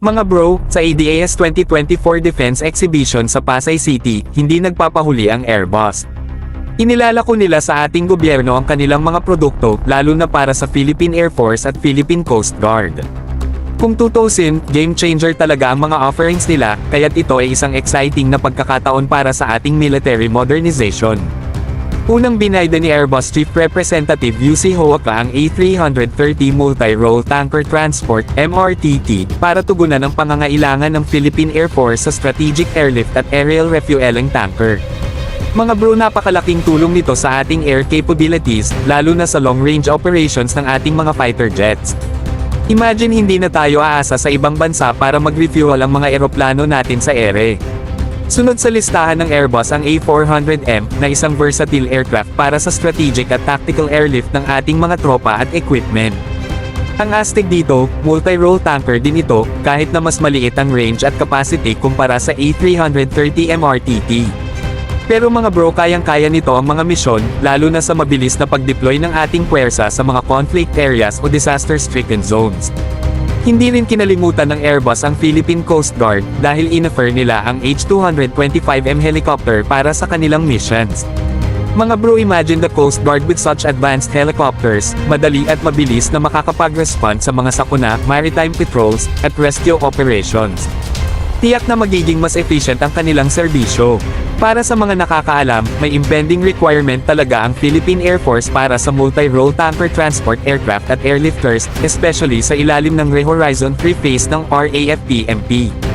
Mga bro, sa ADAS 2024 Defense Exhibition sa Pasay City, hindi nagpapahuli ang Airbus. Inilalako nila sa ating gobyerno ang kanilang mga produkto, lalo na para sa Philippine Air Force at Philippine Coast Guard. Kung tutusin, game changer talaga ang mga offerings nila, kaya't ito ay isang exciting na pagkakataon para sa ating military modernization. Unang binayda ni Airbus Chief Representative UC Hoaka ang A330 Multi-Role Tanker Transport (MRTT) para tugunan ang pangangailangan ng Philippine Air Force sa strategic airlift at aerial refueling tanker. Mga bro, napakalaking tulong nito sa ating air capabilities, lalo na sa long-range operations ng ating mga fighter jets. Imagine hindi na tayo aasa sa ibang bansa para mag-refuel ang mga eroplano natin sa ere. Sunod sa listahan ng Airbus ang A400M, na isang versatile aircraft para sa strategic at tactical airlift ng ating mga tropa at equipment. Ang astig dito, multi-role tanker din ito, kahit na mas maliit ang range at capacity kumpara sa A330 MRTT. Pero mga bro, kayang-kaya nito ang mga misyon, lalo na sa mabilis na pag-deploy ng ating puwersa sa mga conflict areas o disaster-stricken zones. Hindi rin kinalimutan ng Airbus ang Philippine Coast Guard, dahil in-offer nila ang H225M helicopter para sa kanilang missions. Mga bro, imagine the Coast Guard with such advanced helicopters, madali at mabilis na makakapag-respond sa mga sakuna, maritime patrols, at rescue operations. Tiyak na magiging mas efficient ang kanilang serbisyo. Para sa mga nakakaalam, may impending requirement talaga ang Philippine Air Force para sa multi-role tanker transport aircraft at airlifters, especially sa ilalim ng Re-Horizon 3 phase ng RAFP-MP.